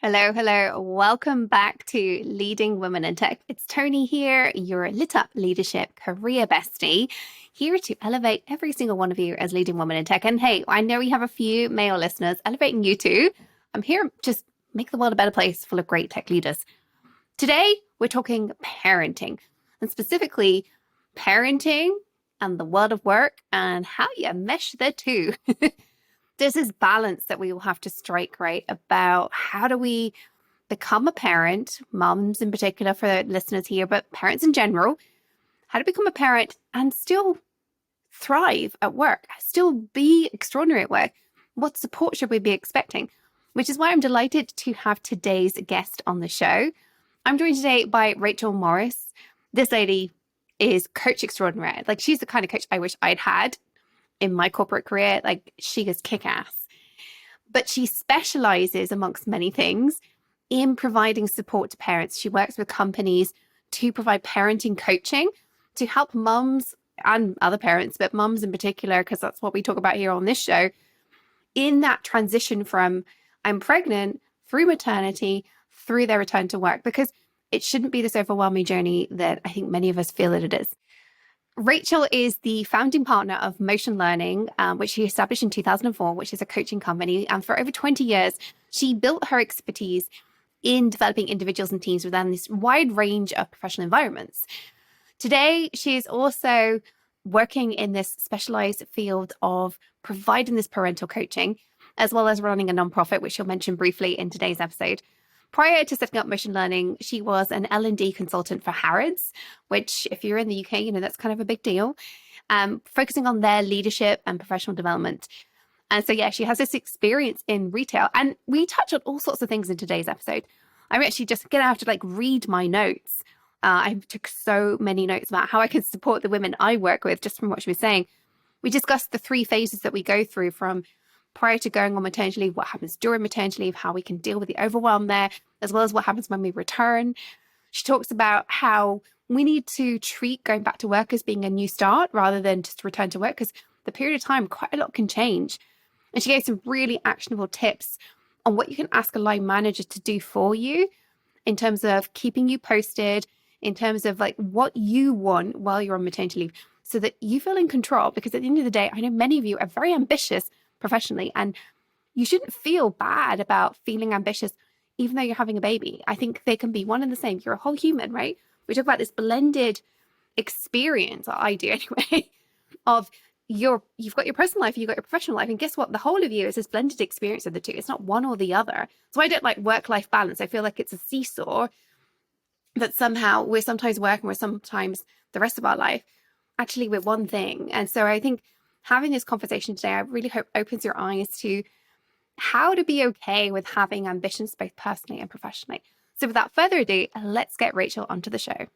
Hello, hello. Welcome back to Leading Women in Tech. It's Toni here, your lit up leadership career bestie, here to elevate every single one of you as leading women in tech. And hey, I know we have a few male listeners, elevating you too. I'm here just make the world a better place full of great tech leaders. Today, we're talking parenting, and specifically parenting and the world of work and how you mesh the two. There's this balance that we will have to strike, right? About how do we become a parent, moms in particular for listeners here, but parents in general, how to become a parent and still thrive at work, still be extraordinary at work. What support should we be expecting? Which is why I'm delighted to have today's guest on the show. I'm joined today by Rachel Morris. This lady is coach extraordinary. Like, she's the kind of coach I wish I'd had in my corporate career. Like, she is kick-ass. But she specializes, amongst many things, in providing support to parents. She works with companies to provide parenting coaching to help mums and other parents, but mums in particular, because that's what we talk about here on this show, in that transition from I'm pregnant through maternity, through their return to work, because it shouldn't be this overwhelming journey that I think many of us feel that it is. Rachel is the founding partner of Motion Learning, which she established in 2004, which is a coaching company. And for over 20 years, she built her expertise in developing individuals and teams within this wide range of professional environments. Today, she is also working in this specialized field of providing this parental coaching, as well as running a nonprofit, which she'll mention briefly in today's episode. Prior to setting up Motion Learning, she was an L&D consultant for Harrods, which if you're in the UK, that's kind of a big deal, focusing on their leadership and professional development. And so, yeah, she has this experience in retail. And we touch on all sorts of things in today's episode. I'm actually just going to have to read my notes. I took so many notes about how I can support the women I work with just from what she was saying. We discussed the 3 phases that we go through from prior to going on maternity leave, what happens during maternity leave, how we can deal with the overwhelm there, as well as what happens when we return. She talks about how we need to treat going back to work as being a new start rather than just return to work, because the period of time, quite a lot can change. And she gave some really actionable tips on what you can ask a line manager to do for you in terms of keeping you posted, in terms of what you want while you're on maternity leave, so that you feel in control. Because at the end of the day, I know many of you are very ambitious professionally, and you shouldn't feel bad about feeling ambitious even though you're having a baby. I think they can be one and the same. You're a whole human, right? We talk about this blended experience, or I do anyway, of you've got your personal life, you've got your professional life, and guess what? The whole of you is this blended experience of the two. It's not one or the other. So I don't like work-life balance. I feel like it's a seesaw that somehow we're sometimes working, we're sometimes the rest of our life actually we're one thing. And so I think having this conversation today, I really hope opens your eyes to how to be okay with having ambitions, both personally and professionally. So without further ado, let's get Rachel onto the show.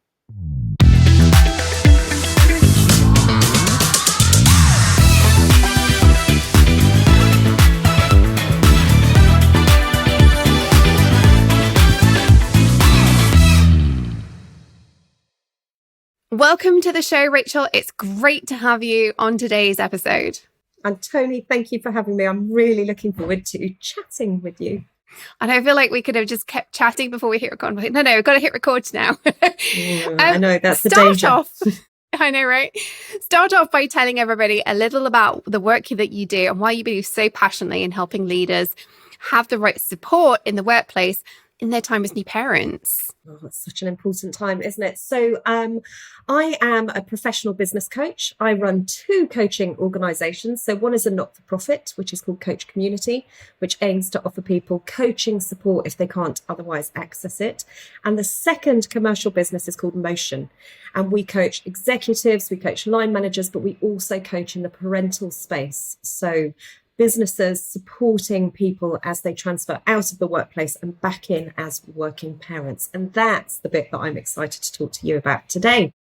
Welcome to the show, Rachel. It's great to have you on today's episode. And Toni, thank you for having me. I'm really looking forward to chatting with you. And I feel like we could have just kept chatting before we hit record. No, we've got to hit record now. I know, that's the danger. I know, right? Start off by telling everybody a little about the work that you do and why you do so passionately in helping leaders have the right support in the workplace in their time as new parents. Oh, it's such an important time, isn't it? So I am a professional business coach. I run 2 coaching organizations. So one is a not-for-profit, which is called Coach Community, which aims to offer people coaching support if they can't otherwise access it. And the second commercial business is called Motion. And we coach executives, we coach line managers, but we also coach in the parental space. So businesses supporting people as they transfer out of the workplace and back in as working parents. And that's the bit that I'm excited to talk to you about today.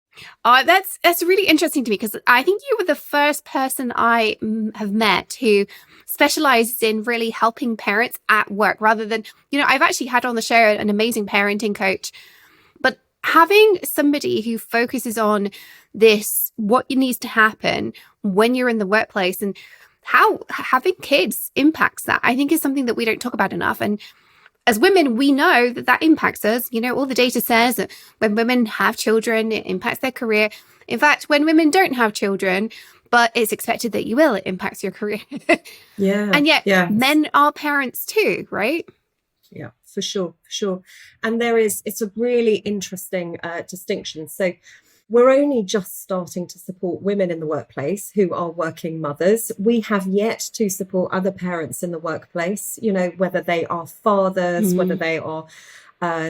That's really interesting to me, because I think you were the first person I have met who specializes in really helping parents at work rather than, I've actually had on the show an amazing parenting coach, but having somebody who focuses on this, what needs to happen when you're in the workplace and how having kids impacts that, I think is something that we don't talk about enough. And as women, we know that that impacts us. You know, all the data says that when women have children, it impacts their career. In fact, when women don't have children, but it's expected that you will, it impacts your career. Yeah, And yet yeah. men are parents too, right? Yeah, for sure, for sure. And it's a really interesting distinction. So we're only just starting to support women in the workplace who are working mothers. We have yet to support other parents in the workplace, you know, whether they are fathers, whether they are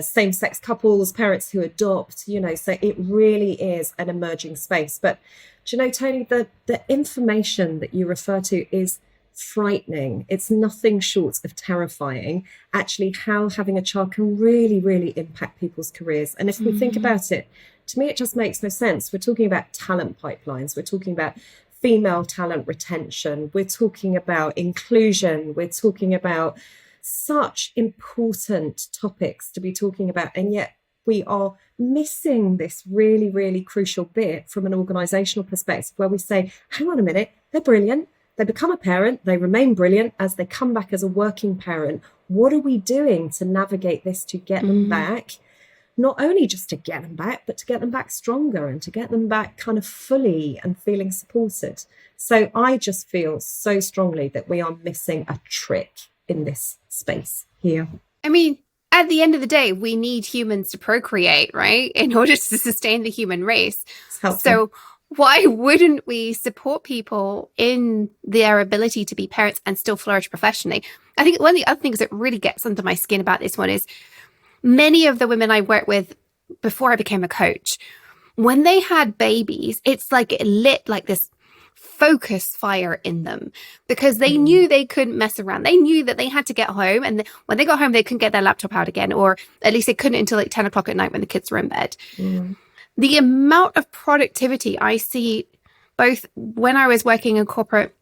same-sex couples, parents who adopt, you know, so it really is an emerging space. But do you know, Tony, the information that you refer to is frightening. It's nothing short of terrifying, actually, how having a child can really, really impact people's careers. And if we think about it, to me, it just makes no sense. We're talking about talent pipelines. We're talking about female talent retention. We're talking about inclusion. We're talking about such important topics to be talking about. And yet we are missing this really, really crucial bit from an organizational perspective where we say, hang on a minute, they're brilliant. They become a parent, they remain brilliant as they come back as a working parent. What are we doing to navigate this to get them back? Not only just to get them back, but to get them back stronger and to get them back kind of fully and feeling supported. So I just feel so strongly that we are missing a trick in this space here. I mean, at the end of the day, we need humans to procreate, right? In order to sustain the human race. So why wouldn't we support people in their ability to be parents and still flourish professionally? I think one of the other things that really gets under my skin about this one is many of the women I worked with before I became a coach, when they had babies, it's like it lit like this focus fire in them because they knew they couldn't mess around. They knew that they had to get home, and when they got home, they couldn't get their laptop out again, or at least they couldn't until like 10 o'clock at night when the kids were in bed. The amount of productivity I see, both when I was working in corporate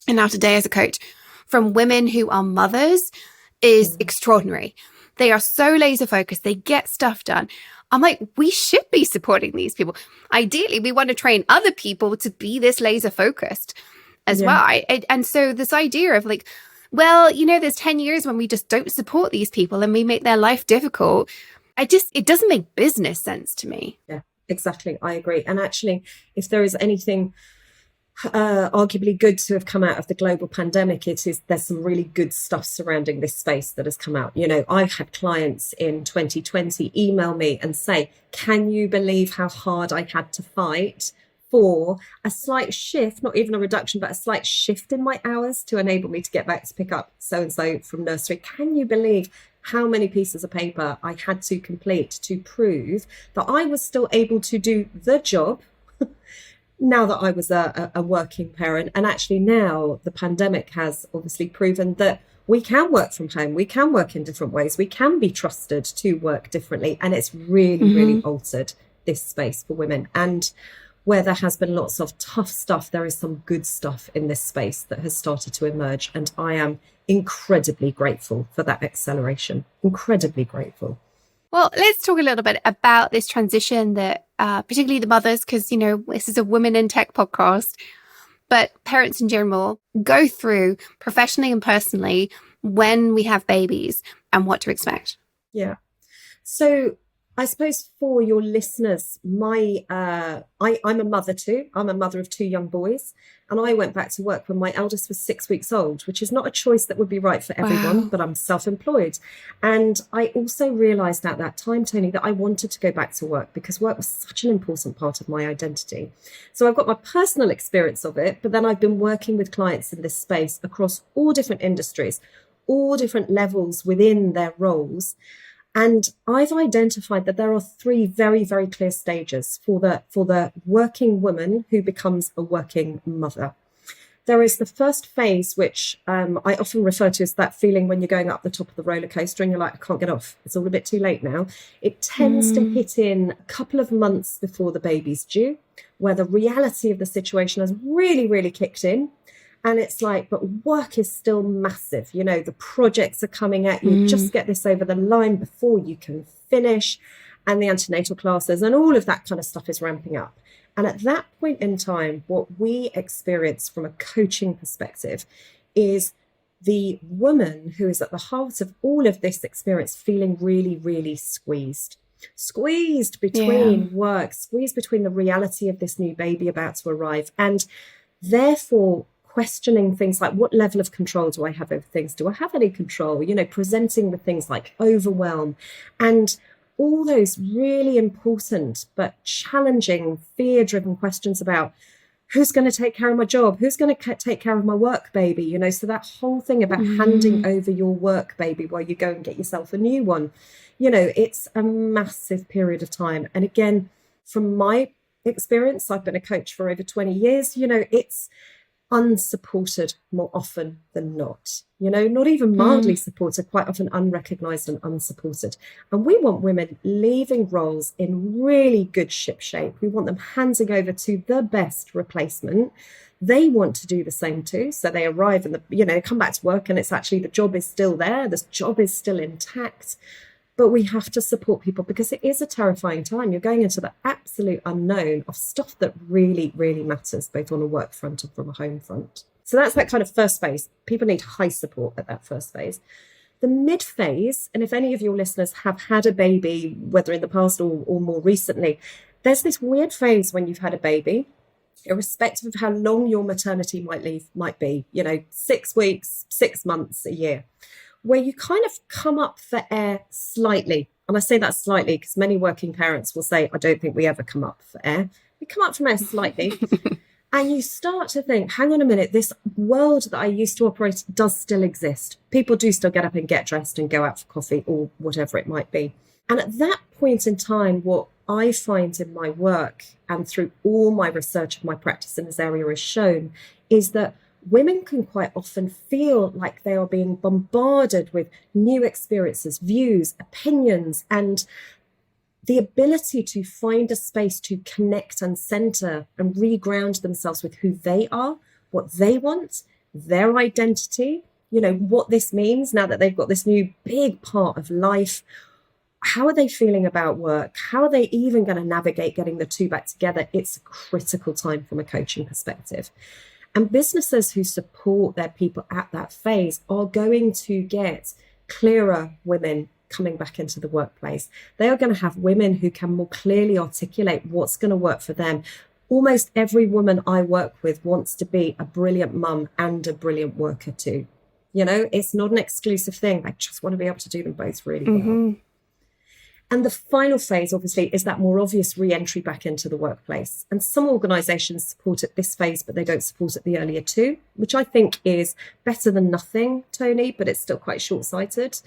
and now today as a coach, from women who are mothers is extraordinary. They are so laser focused. They get stuff done. I'm like, we should be supporting these people. Ideally, we want to train other people to be this laser focused as well. And so this idea of like, well, you know, there's 10 years when we just don't support these people and we make their life difficult. It doesn't make business sense to me. Yeah. Exactly. I agree. And actually, if there is anything arguably good to have come out of the global pandemic, there's some really good stuff surrounding this space that has come out. You know, I've had clients in 2020 email me and say, can you believe how hard I had to fight for a slight shift, not even a reduction, but a slight shift in my hours to enable me to get back to pick up so-and-so from nursery. Can you believe how many pieces of paper I had to complete to prove that I was still able to do the job now that I was a working parent? And actually now the pandemic has obviously proven that we can work from home, we can work in different ways, we can be trusted to work differently. And it's really, really altered this space for women. And where there has been lots of tough stuff, there is some good stuff in this space that has started to emerge. And I am incredibly grateful for that acceleration. Incredibly grateful. Well, let's talk a little bit about this transition that particularly the mothers, because, you know, this is a women in tech podcast, but parents in general go through professionally and personally when we have babies and what to expect. Yeah. So I suppose for your listeners, I'm a mother too. I'm a mother of 2 young boys, and I went back to work when my eldest was 6 weeks old, which is not a choice that would be right for everyone, but I'm self-employed. And I also realised at that time, Toni, that I wanted to go back to work because work was such an important part of my identity. So I've got my personal experience of it, but then I've been working with clients in this space across all different industries, all different levels within their roles. And I've identified that there are 3 very, very clear stages for the working woman who becomes a working mother. There is the first phase, which I often refer to as that feeling when you're going up the top of the roller coaster and you're like, I can't get off. It's all a bit too late now. It tends to hit in a couple of months before the baby's due, where the reality of the situation has really, really kicked in. And it's like, but work is still massive. You know, the projects are coming at you. Just get this over the line before you can finish. And the antenatal classes and all of that kind of stuff is ramping up. And at that point in time, what we experience from a coaching perspective is the woman who is at the heart of all of this experience feeling really, really squeezed Yeah. between work, squeezed between the reality of this new baby about to arrive, and therefore questioning things like, what level of control do I have over things? Do I have any control? Presenting with things like overwhelm and all those really important but challenging, fear-driven questions about who's going to take care of my job? Who's going to take care of my work baby? So that whole thing about handing over your work baby while you go and get yourself a new one, it's a massive period of time. And again, from my experience, I've been a coach for over 20 years, it's unsupported more often than not, not even mildly supported, quite often unrecognized and unsupported. And we want women leaving roles in really good ship shape. We want them handing over to the best replacement. They want to do the same too. So they arrive and they come back to work and it's actually the job is still there. The job is still intact. But we have to support people because it is a terrifying time. You're going into the absolute unknown of stuff that really, really matters, both on a work front and from a home front. So that's that kind of first phase. People need high support at that first phase. The mid phase, and if any of your listeners have had a baby, whether in the past or more recently, there's this weird phase when you've had a baby, irrespective of how long your maternity might be, 6 weeks, 6 months, a year, where you kind of come up for air slightly. And I say that slightly because many working parents will say, I don't think we ever come up for air. We come up from air slightly. And you start to think, hang on a minute, this world that I used to operate does still exist. People do still get up and get dressed and go out for coffee or whatever it might be. And at that point in time, what I find in my work and through all my research of my practice in this area is shown is that women can quite often feel like they are being bombarded with new experiences, views, opinions, and the ability to find a space to connect and center and reground themselves with who they are, what they want, their identity, what this means now that they've got this new big part of life. How are they feeling about work? How are they even going to navigate getting the two back together? It's a critical time from a coaching perspective. And businesses who support their people at that phase are going to get clearer women coming back into the workplace. They are going to have women who can more clearly articulate what's going to work for them. Almost every woman I work with wants to be a brilliant mum and a brilliant worker too. It's not an exclusive thing. I just want to be able to do them both really well. And the final phase, obviously, is that more obvious re-entry back into the workplace. And some organisations support at this phase, but they don't support at the earlier two, which I think is better than nothing, Toni, but it's still quite short-sighted.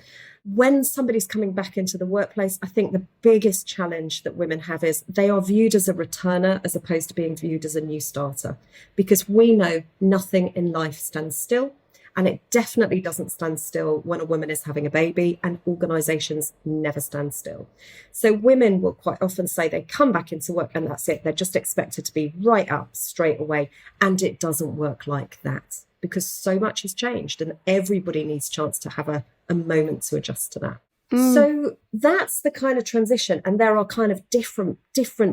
When somebody's coming back into the workplace, I think the biggest challenge that women have is they are viewed as a returner as opposed to being viewed as a new starter, because we know nothing in life stands still. And it definitely doesn't stand still when a woman is having a baby, and organisations never stand still. So women will quite often say they come back into work and that's it. They're just expected to be right up straight away. And it doesn't work like that because so much has changed and everybody needs a chance to have a moment to adjust to that. So that's the kind of transition. And there are kind of different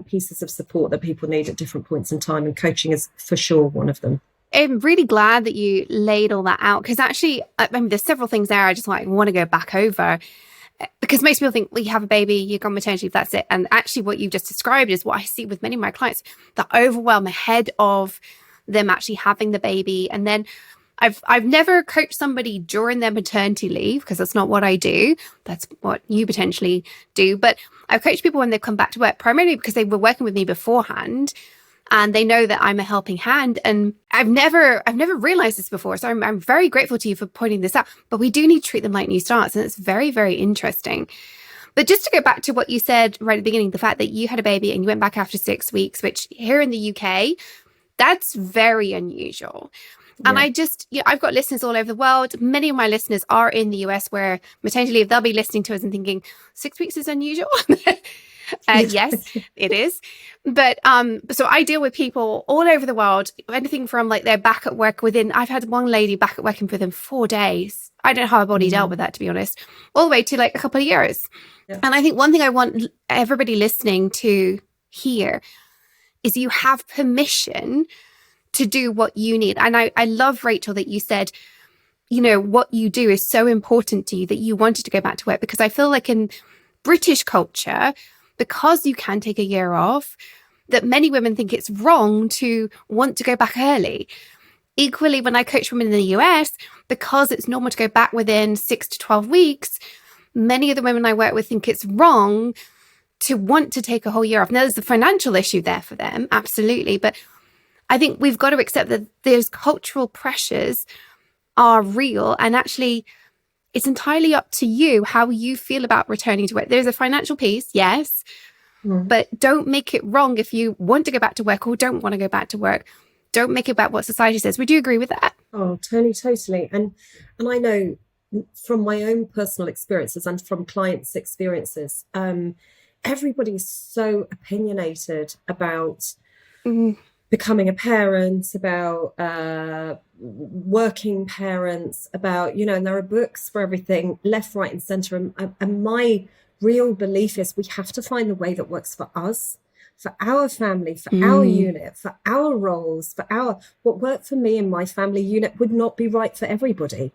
pieces of support that people need at different points in time. And coaching is for sure one of them. I'm really glad that you laid all that out because actually, there's several things there I just want to go back over because most people think, well, you have a baby, you've gone maternity leave, that's it. And actually what you've just described is what I see with many of my clients, the overwhelm ahead of them actually having the baby. And then I've never coached somebody during their maternity leave because that's not what I do. That's what you potentially do. But I've coached people when they've come back to work, primarily because they were working with me beforehand. And they know that I'm a helping hand. And I've never realized this before. So I'm very grateful to you for pointing this out. But we do need to treat them like new starts. And it's very, very interesting. But just to go back to what you said right at the beginning, the fact that you had a baby and you went back after 6 weeks, which here in the UK, that's very unusual. Yeah. And I've got listeners all over the world. Many of my listeners are in the US where maternity leave, they'll be listening to us and thinking 6 weeks is unusual. Yes, it is. But so I deal with people all over the world, anything from like they're back at work I've had one lady back at working for them 4 days. I don't know how her body dealt with that, to be honest, all the way to like a couple of years. Yeah. And I think one thing I want everybody listening to hear is you have permission to do what you need. And I love, Rachel, that you said what you do is so important to you that you wanted to go back to work? Because I feel like in British culture, because you can take a year off, that many women think it's wrong to want to go back early. Equally, when I coach women in the US, because it's normal to go back within 6 to 12 weeks, many of the women I work with think it's wrong to want to take a whole year off. Now, there's a financial issue there for them, absolutely. But I think we've got to accept that those cultural pressures are real. And actually, it's entirely up to you how you feel about returning to work. There's a financial piece, yes, but don't make it wrong if you want to go back to work or don't want to go back to work. Don't make it about what society says. Would you agree with that? Oh, Tony, totally. And I know from my own personal experiences and from clients' experiences, everybody's so opinionated about becoming a parent, about working parents, about, and there are books for everything, left, right, and centre. And my real belief is we have to find the way that works for us, for our family, for our unit, for our roles, what worked for me and my family unit would not be right for everybody,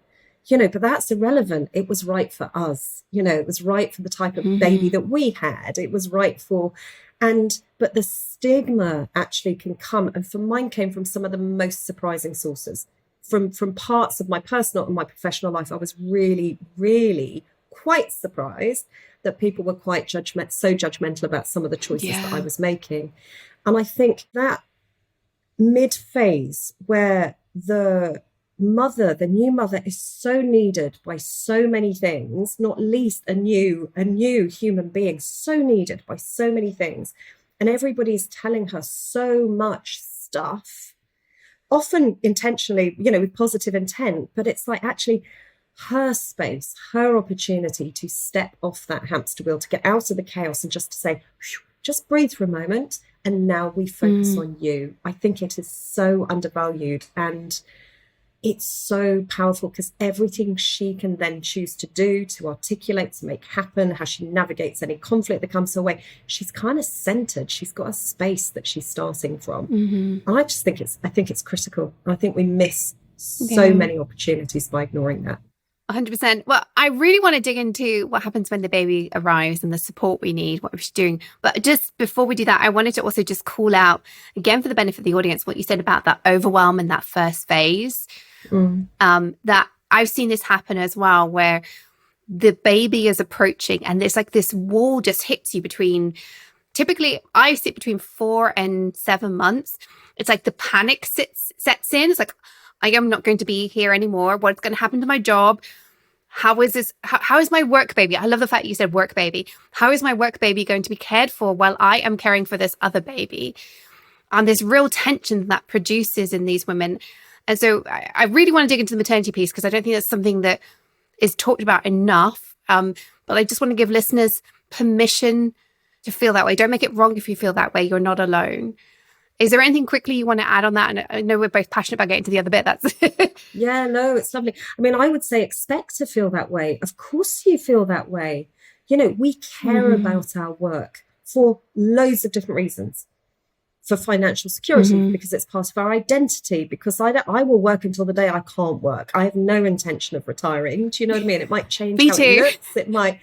but that's irrelevant. It was right for us. It was right for the type of baby that we had. It was right for, but the stigma actually can come. And for mine came from some of the most surprising sources from parts of my personal and my professional life. I was really, really quite surprised that people were so judgmental about some of the choices that I was making. And I think that mid phase where the new mother is so needed by so many things, not least a new human being, so needed by so many things. And everybody's telling her so much stuff, often intentionally, with positive intent, but it's like actually her space, her opportunity to step off that hamster wheel, to get out of the chaos and just to say, just breathe for a moment. And now we focus on you. I think it is so undervalued and it's so powerful because everything she can then choose to do, to articulate, to make happen, how she navigates any conflict that comes her way, she's kind of centered. She's got a space that she's starting from. And I just think it's critical. I think we miss so many opportunities by ignoring that. 100%. Well, I really want to dig into what happens when the baby arrives and the support we need, what we're doing. But just before we do that, I wanted to also just call out, again, for the benefit of the audience, what you said about that overwhelm in that first phase. That I've seen this happen as well, where the baby is approaching and there's like this wall just hits you between, typically I sit between 4 and 7 months. It's like the panic sets in. It's like, I am not going to be here anymore. What's going to happen to my job? How is this? How is my work baby? I love the fact you said work baby. How is my work baby going to be cared for while I am caring for this other baby? And there's real tension that produces in these women. And so I really want to dig into the maternity piece because I don't think that's something that is talked about enough. But I just want to give listeners permission to feel that way. Don't make it wrong if you feel that way. You're not alone. Is there anything quickly you want to add on that? And I know we're both passionate about getting to the other bit. That's Yeah, no, it's lovely. I mean, I would say expect to feel that way. Of course you feel that way. We care about our work for loads of different reasons. For financial security, because it's part of our identity, because I will work until the day I can't work. I have no intention of retiring. Do you know what I mean? It might change Me how too. it looks.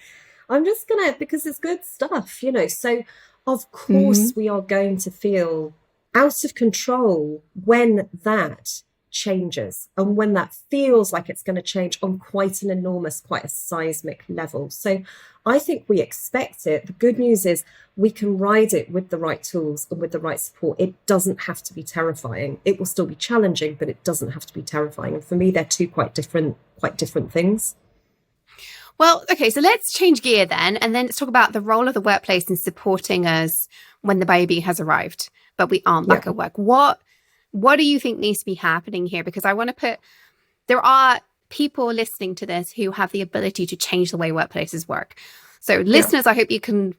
I'm just going to, because it's good stuff, So of course we are going to feel out of control when that changes and when that feels like it's going to change on quite an enormous, quite a seismic level. So I think we expect it. The good news is we can ride it with the right tools and with the right support. It doesn't have to be terrifying. It will still be challenging, but it doesn't have to be terrifying. And for me, they're two quite different things. Well, okay, so let's change gear then. And then let's talk about the role of the workplace in supporting us when the baby has arrived, but we aren't back at work. What do you think needs to be happening here? Because I want to there are people listening to this who have the ability to change the way workplaces work. So listeners, I hope you can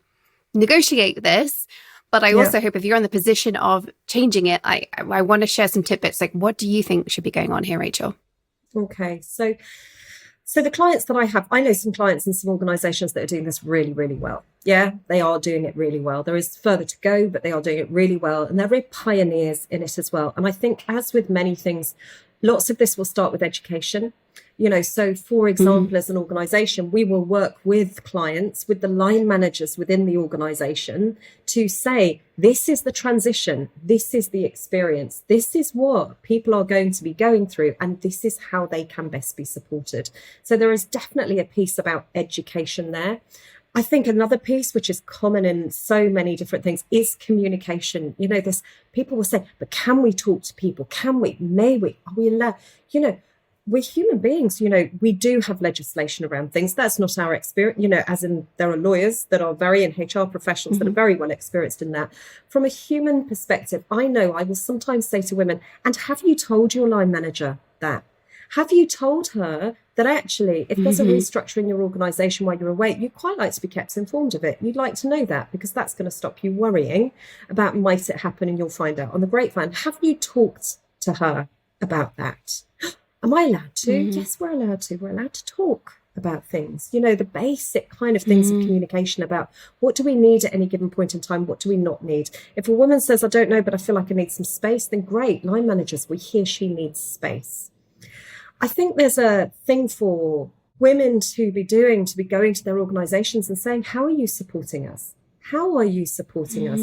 negotiate this, but I also hope if you're in the position of changing it, I want to share some tidbits. Like, what do you think should be going on here, Rachel? Okay. So the clients that I have, I know some clients and some organizations that are doing this really, really well. Yeah, they are doing it really well. There is further to go, but they are doing it really well. And they're really pioneers in it as well. And I think, as with many things, lots of this will start with education. So for example, as an organization, we will work with clients, with the line managers within the organization to say, this is the transition, this is the experience, this is what people are going to be going through, and this is how they can best be supported. So there is definitely a piece about education there. I think another piece, which is common in so many different things, is communication. This people will say, but can we talk to people? Can we? May we? Are we allowed? We're human beings, we do have legislation around things. That's not our experience, as in there are lawyers that are very in HR professionals that are very well experienced in that. From a human perspective, I know I will sometimes say to women, and have you told your line manager that? Have you told her that actually, if there's a restructure in your organisation while you're away, you'd quite like to be kept informed of it. You'd like to know that because that's going to stop you worrying about might it happen and you'll find out on the grapevine. Have you talked to her about that? Am I allowed to? Yes, we're allowed to. We're allowed to talk about things, the basic kind of things of communication about what do we need at any given point in time? What do we not need? If a woman says, I don't know, but I feel like I need some space, then great. Line managers, we hear she needs space. I think there's a thing for women to be going to their organizations and saying, how are you supporting us? How are you supporting us?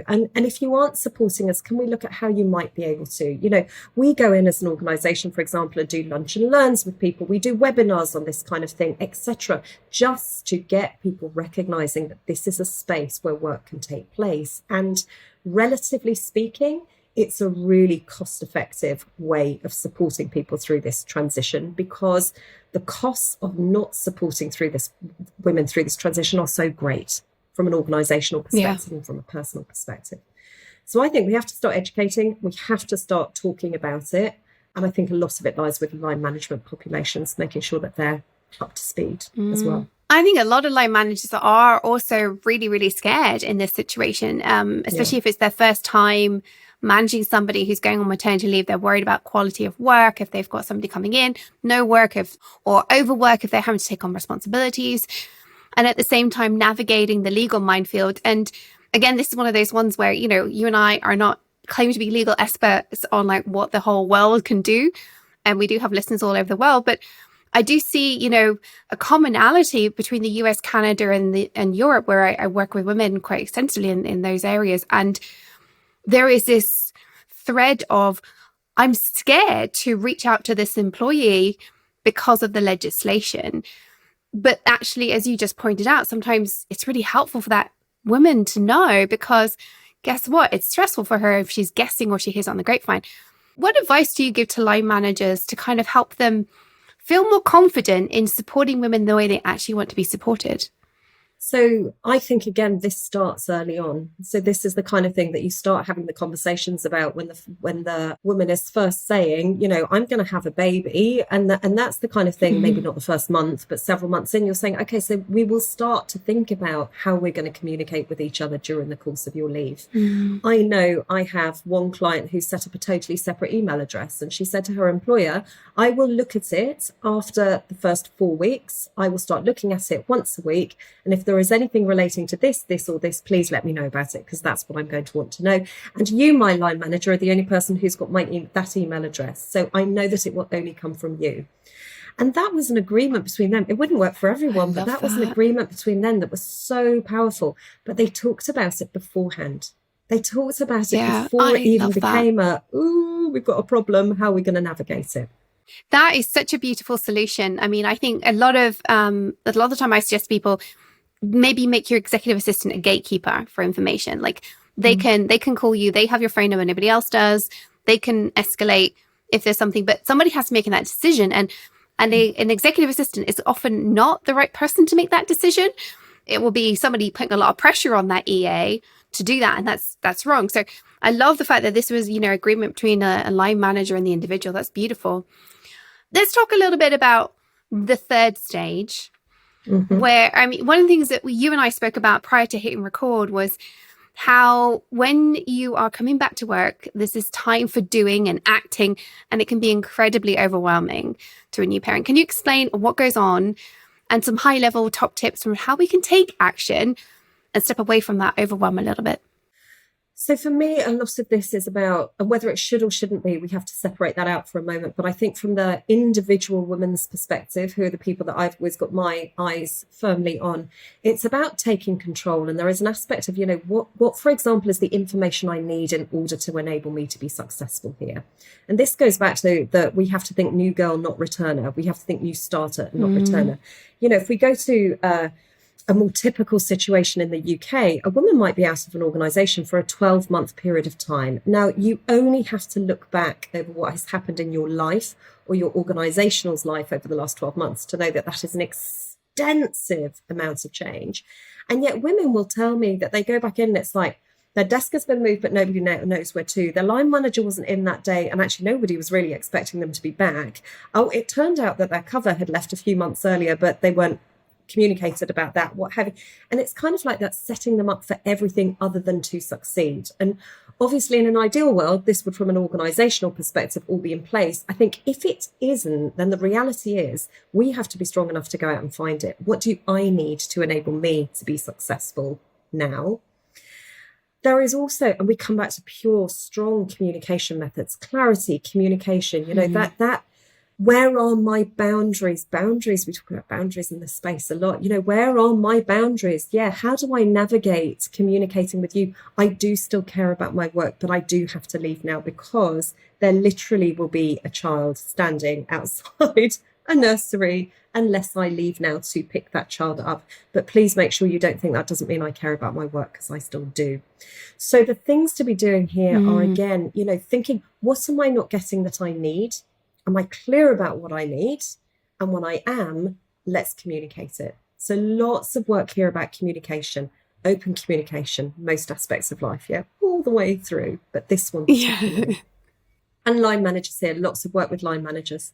And if you aren't supporting us, can we look at how you might be able to? We go in as an organization, for example, and do lunch and learns with people. We do webinars on this kind of thing, etc., just to get people recognizing that this is a space where work can take place. And relatively speaking, it's a really cost-effective way of supporting people through this transition, because the costs of not supporting women through this transition are so great from an organizational perspective and from a personal perspective. So I think we have to start educating. We have to start talking about it. And I think a lot of it lies with line management populations, making sure that they're up to speed as well. I think a lot of line managers are also really, really scared in this situation, especially if it's their first time managing somebody who's going on maternity leave. They're worried about quality of work, if they've got somebody coming in, no work, or overwork if they're having to take on responsibilities. And at the same time, navigating the legal minefield. And again, this is one of those ones where, you and I are not claiming to be legal experts on like what the whole world can do. And we do have listeners all over the world. But I do see, a commonality between the US, Canada, and Europe, where I work with women quite extensively in those areas. And there is this thread of, I'm scared to reach out to this employee because of the legislation. But actually, as you just pointed out, sometimes it's really helpful for that woman to know, because guess what? It's stressful for her if she's guessing or she hears on the grapevine. What advice do you give to line managers to kind of help them feel more confident in supporting women the way they actually want to be supported? So I think, again, this starts early on. So this is the kind of thing that you start having the conversations about when the woman is first saying, I'm going to have a baby. And that's the kind of thing, maybe not the first month, but several months in, you're saying, okay, so we will start to think about how we're going to communicate with each other during the course of your leave. I know I have one client who set up a totally separate email address, and she said to her employer, I will look at it after the first 4 weeks. I will start looking at it once a week. And if there is anything relating to this, or this, please let me know about it, because that's what I'm going to want to know. And you, my line manager, are the only person who's got that email address. So I know that it will only come from you. And that was an agreement between them. It wouldn't work for everyone, but that was an agreement between them that was so powerful. But they talked about it beforehand. They talked about it before it even became we've got a problem. How are we going to navigate it? That is such a beautiful solution. I mean, I think a lot of the time I suggest people maybe make your executive assistant a gatekeeper for information. Like they can call you, they have your phone number, nobody else does. They can escalate if there's something, but somebody has to make that decision. And an executive assistant is often not the right person to make that decision. It will be somebody putting a lot of pressure on that EA to do that, and that's wrong. So I love the fact that this was, agreement between a line manager and the individual. That's beautiful. Let's talk a little bit about the third stage, where, one of the things that you and I spoke about prior to hitting record was how when you are coming back to work, this is time for doing and acting, and it can be incredibly overwhelming to a new parent. Can you explain what goes on and some high-level top tips from how we can take action and step away from that overwhelm a little bit? So for me, a lot of this is about, and whether it should or shouldn't be, we have to separate that out for a moment. But I think from the individual woman's perspective, who are the people that I've always got my eyes firmly on, it's about taking control. And there is an aspect of, what, for example, is the information I need in order to enable me to be successful here. And this goes back to that we have to think new girl, not returner. We have to think new starter, not returner. If we go to a more typical situation in the UK, a woman might be out of an organisation for a 12-month period of time. Now, you only have to look back over what has happened in your life or your organisational's life over the last 12 months to know that that is an extensive amount of change. And yet women will tell me that they go back in and it's like, their desk has been moved, but nobody knows where to. Their line manager wasn't in that day, and actually nobody was really expecting them to be back. Oh, it turned out that their cover had left a few months earlier, but they weren't communicated about that, what have you. And it's kind of like that, setting them up for everything other than to succeed. And obviously in an ideal world, this would from an organizational perspective all be in place. I think if it isn't, then the reality is we have to be strong enough to go out and find it. What do I need to enable me to be successful now? There is also, and we come back to pure strong communication methods, clarity, communication, that where are my boundaries? Boundaries, we talk about boundaries in this space a lot. Where are my boundaries? Yeah, how do I navigate communicating with you? I do still care about my work, but I do have to leave now because there literally will be a child standing outside a nursery unless I leave now to pick that child up. But please make sure you don't think that doesn't mean I care about my work, because I still do. So the things to be doing here are, again, thinking, what am I not getting that I need? Am I clear about what I need? And when I am, let's communicate it. So lots of work here about communication, open communication, most aspects of life, all the way through. But this one particularly. Yeah. And line managers here, lots of work with line managers.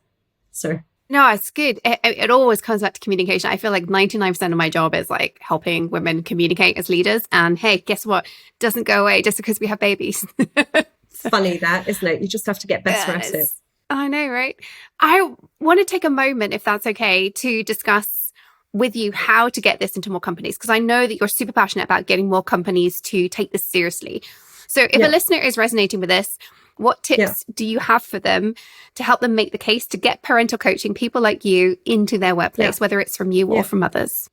So no, it's good. It always comes back to communication. I feel like 99% of my job is like helping women communicate as leaders. And hey, guess what? Doesn't go away just because we have babies. Funny that, isn't it? You just have to get better at it. I know, right? I want to take a moment, if that's okay, to discuss with you how to get this into more companies, because I know that you're super passionate about getting more companies to take this seriously. So if a listener is resonating with this, what tips do you have for them to help them make the case to get parental coaching, people like you, into their workplace, whether it's from you or from others?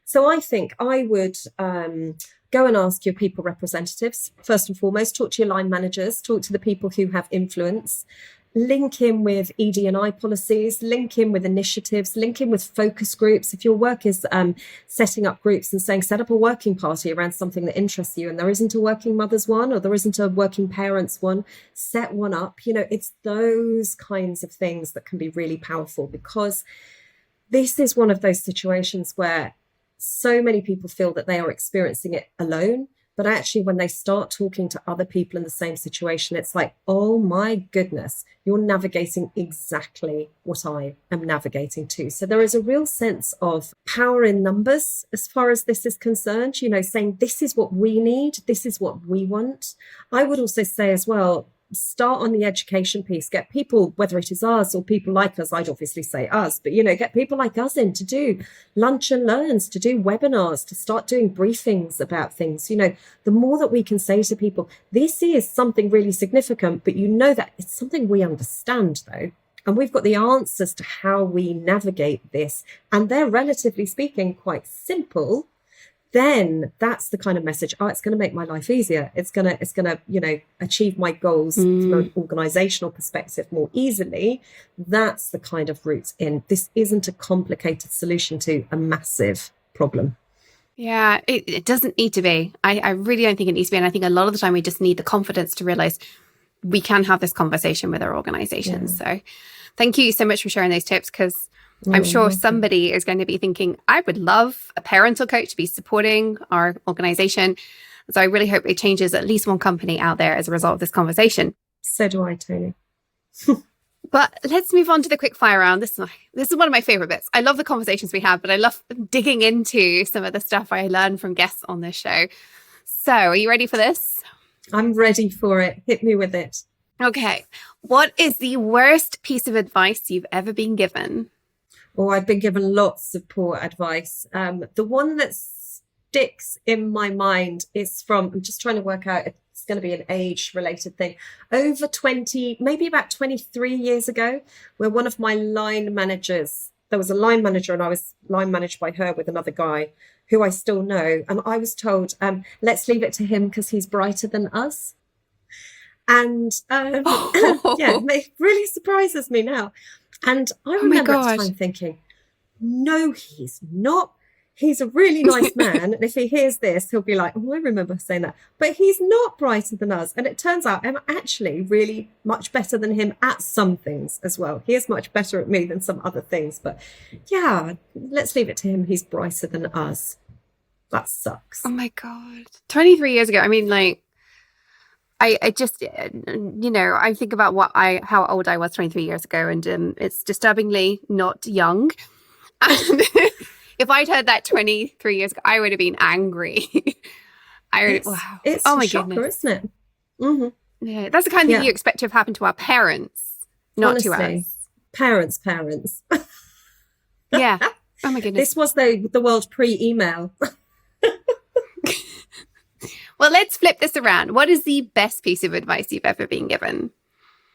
So I think I would go and ask your people representatives, first and foremost, talk to your line managers, talk to the people who have influence. Link in with ED&I policies, link in with initiatives, link in with focus groups. If your work is setting up groups and saying, set up a working party around something that interests you, and there isn't a working mothers one or there isn't a working parents one, set one up. It's those kinds of things that can be really powerful, because this is one of those situations where so many people feel that they are experiencing it alone. But actually, when they start talking to other people in the same situation, it's like, oh my goodness, you're navigating exactly what I am navigating too. So there is a real sense of power in numbers as far as this is concerned, saying this is what we need, this is what we want. I would also say as well, start on the education piece, get people, whether it is us or people like us, I'd obviously say us, but get people like us in to do lunch and learns, to do webinars, to start doing briefings about things. The more that we can say to people, this is something really significant, but that it's something we understand though, and we've got the answers to how we navigate this, and they're relatively speaking quite simple. Then that's the kind of message. Oh, it's going to make my life easier. It's going to, achieve my goals from an organizational perspective more easily. That's the kind of route in. This isn't a complicated solution to a massive problem. Yeah, it doesn't need to be. I really don't think it needs to be. And I think a lot of the time we just need the confidence to realize we can have this conversation with our organizations. Yeah. So thank you so much for sharing those tips, because I'm sure somebody is going to be thinking, I would love a parental coach to be supporting our organization. So I really hope it changes at least one company out there as a result of this conversation. So do I, Toni. But let's move on to the quick fire round. This is one of my favorite bits. I love the conversations we have, but I love digging into some of the stuff I learn from guests on this show. So are you ready for this? I'm ready for it. Hit me with it. Okay. What is the worst piece of advice you've ever been given? Oh, I've been given lots of poor advice. The one that's sticks in my mind is from, I'm just trying to work out, it's going to be an age related thing. Over 20, maybe about 23 years ago, where one of my line managers, there was a line manager and I was line managed by her with another guy who I still know. And I was told, let's leave it to him because he's brighter than us. And yeah, it really surprises me now. And I remember at the time thinking, no, he's not. He's a really nice man. And if he hears this, he'll be like, oh, I remember saying that. But he's not brighter than us. And it turns out I'm actually really much better than him at some things as well. He is much better at me than some other things. But yeah, let's leave it to him. He's brighter than us. That sucks. Oh my God. 23 years ago. I mean, like, I just, I think about how old I was 23 years ago, and it's disturbingly not young. And if I'd heard that 23 years ago, I would have been angry. Wow. It's oh my a shocker, goodness. Isn't it? Mm-hmm. Yeah, that's the kind of thing you expect to have happened to our parents, not Honestly, to us. Parents. Yeah. Oh my goodness. This was the world pre-email. Well, let's flip this around. What is the best piece of advice you've ever been given?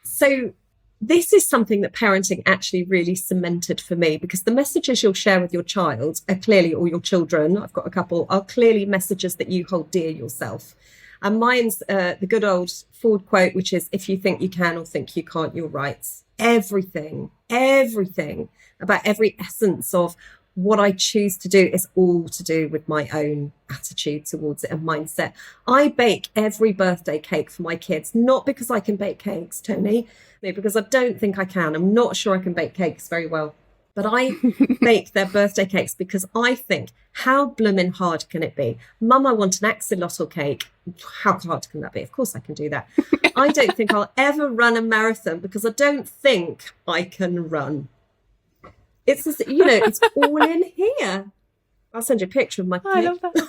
So this is something that parenting actually really cemented for me, because the messages you'll share with your child are clearly, or your children, I've got a couple, are clearly messages that you hold dear yourself. And mine's the good old Ford quote, which is, if you think you can or think you can't, you're right. Everything about every essence of what I choose to do is all to do with my own attitude towards it and mindset. I bake every birthday cake for my kids, not because I can bake cakes, Toni, no, because I don't think I can. I'm not sure I can bake cakes very well. But I bake their birthday cakes because I think, how blooming hard can it be? Mum, I want an axolotl cake. How hard can that be? Of course I can do that. I don't think I'll ever run a marathon because I don't think I can run. It's just, it's all in here. I'll send you a picture of my cake. I love that.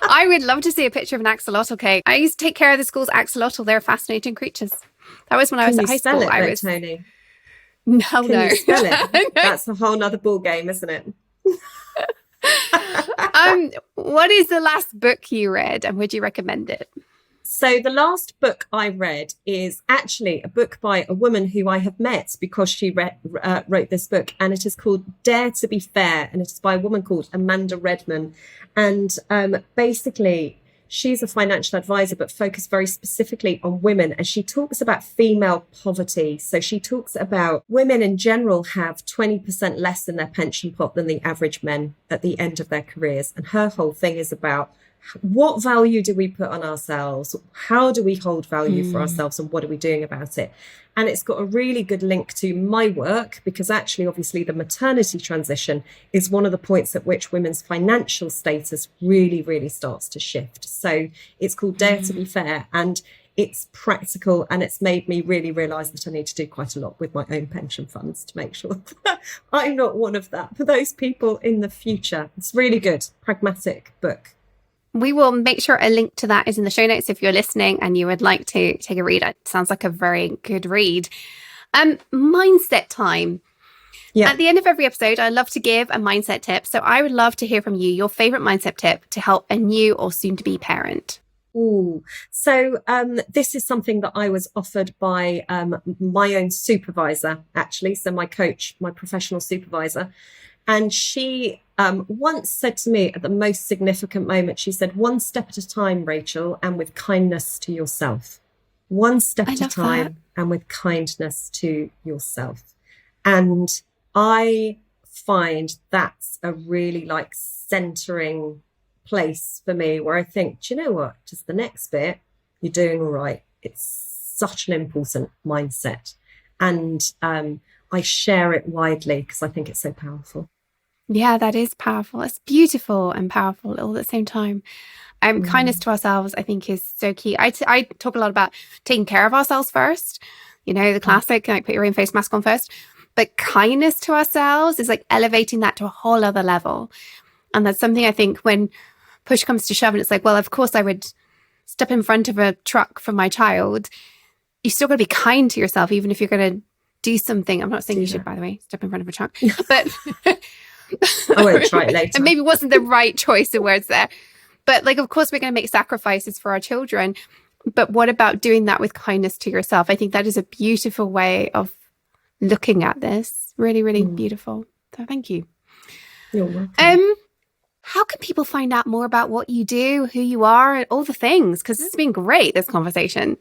I would love to see a picture of an axolotl cake. I used to take care of the school's axolotl. They're fascinating creatures. That was when I was at high school. Can you spell it, Toni? No. Can you spell it? That's a whole nother ball game, isn't it? What is the last book you read, and would you recommend it? So the last book I read is actually a book by a woman who I have met because she wrote this book, and it is called Dare to Be Fair, and it is by a woman called Amanda Redman. And basically, she's a financial advisor, but focused very specifically on women. And she talks about female poverty. So she talks about women in general have 20% less in their pension pot than the average men at the end of their careers. And her whole thing is about, what value do we put on ourselves? How do we hold value for ourselves, and what are we doing about it? And it's got a really good link to my work, because actually, obviously, the maternity transition is one of the points at which women's financial status really, really starts to shift. So it's called Dare to Be Fair, and it's practical, and it's made me really realise that I need to do quite a lot with my own pension funds to make sure that I'm not one of those people in the future. It's really good, pragmatic book. We will make sure a link to that is in the show notes if you're listening and you would like to take a read. It sounds like a very good read. Mindset time. Yeah. At the end of every episode, I love to give a mindset tip. So I would love to hear from you, your favorite mindset tip to help a new or soon to be parent. Ooh. So this is something that I was offered by my own supervisor, actually. So my coach, my professional supervisor. And she once said to me at the most significant moment, she said, one step at a time, Rachel, and with kindness to yourself. One step at a time and with kindness to yourself. And I find that's a really centering place for me, where I think, do you know what? Just the next bit, you're doing all right. It's such an important mindset. And I share it widely because I think it's so powerful. Yeah, that is powerful. It's beautiful and powerful all at the same time. Kindness to ourselves, I think, is so key. I talk a lot about taking care of ourselves first. The classic, put your own face mask on first. But kindness to ourselves is elevating that to a whole other level. And that's something I think when push comes to shove, and it's well, of course I would step in front of a truck for my child. You still got to be kind to yourself, even if you're going to do something. I'm not saying you should, by the way, step in front of a truck. But I won't try it And later. maybe wasn't the right choice of words there. But like, of course, we're going to make sacrifices for our children. But what about doing that with kindness to yourself? I think that is a beautiful way of looking at this. Really, really beautiful. So thank you. You're welcome. How can people find out more about what you do, who you are, and all the things? Because this has been great, this conversation.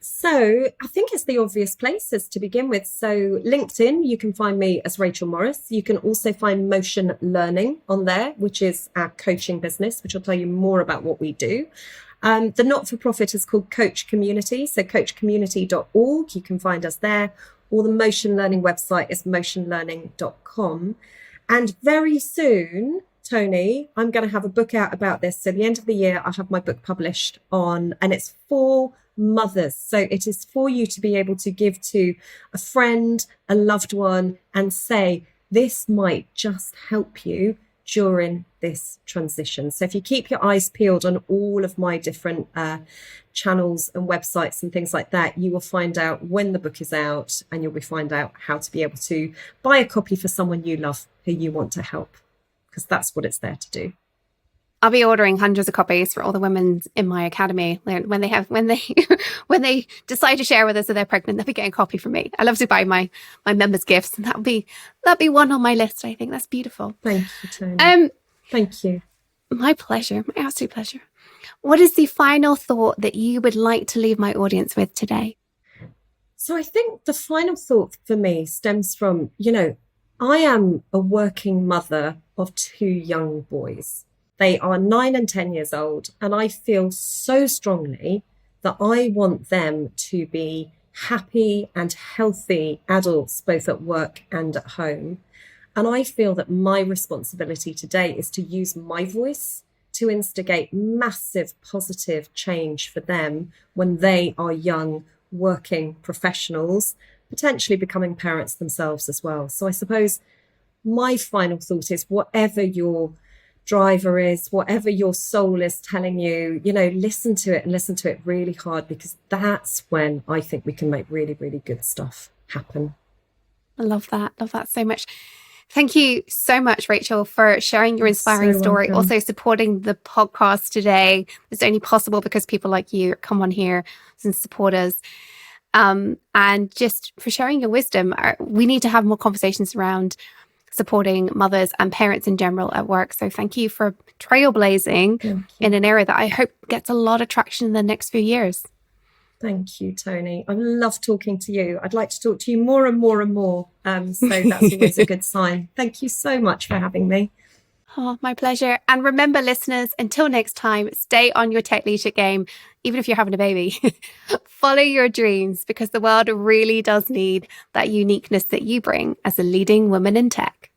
So I think it's the obvious places to begin with. So LinkedIn, you can find me as Rachel Morris. You can also find Motion Learning on there, which is our coaching business, which will tell you more about what we do. The not-for-profit is called Coach Community. So coachcommunity.org, you can find us there. Or the Motion Learning website is motionlearning.com. And very soon, Toni, I'm going to have a book out about this. So at the end of the year, I'll have my book published and it's for mothers. So it is for you to be able to give to a friend, a loved one, and say, this might just help you during this transition. So if you keep your eyes peeled on all of my different channels and websites and things like that, you will find out when the book is out, and you'll find out how to be able to buy a copy for someone you love who you want to help, because that's what it's there to do. I'll be ordering hundreds of copies for all the women in my academy. When they decide to share with us that they're pregnant, they'll be getting a copy from me. I love to buy my members' gifts, and that'll be one on my list. I think that's beautiful. Thank you, Toni. Thank you. My pleasure. My absolute pleasure. What is the final thought that you would like to leave my audience with today? So I think the final thought for me stems from, I am a working mother of 2 young boys. They are 9 and 10 years old, and I feel so strongly that I want them to be happy and healthy adults, both at work and at home. And I feel that my responsibility today is to use my voice to instigate massive positive change for them when they are young, working professionals, potentially becoming parents themselves as well. So I suppose my final thought is, whatever your driver is, whatever your soul is telling you, listen to it, and listen to it really hard, because that's when I think we can make really, really good stuff happen. I love that. Love that so much. Thank you so much, Rachel, for sharing your inspiring story. Welcome. Also supporting the podcast today. It's only possible because people like you come on here and support us. And just for sharing your wisdom. We need to have more conversations around supporting mothers and parents in general at work. So thank you for trailblazing in an area that I hope gets a lot of traction in the next few years. Thank you, Toni. I love talking to you. I'd like to talk to you more and more and more. So that's always a good sign. Thank you so much for having me. Oh, my pleasure. And remember, listeners, until next time, stay on your tech leadership game, even if you're having a baby. Follow your dreams, because the world really does need that uniqueness that you bring as a leading woman in tech.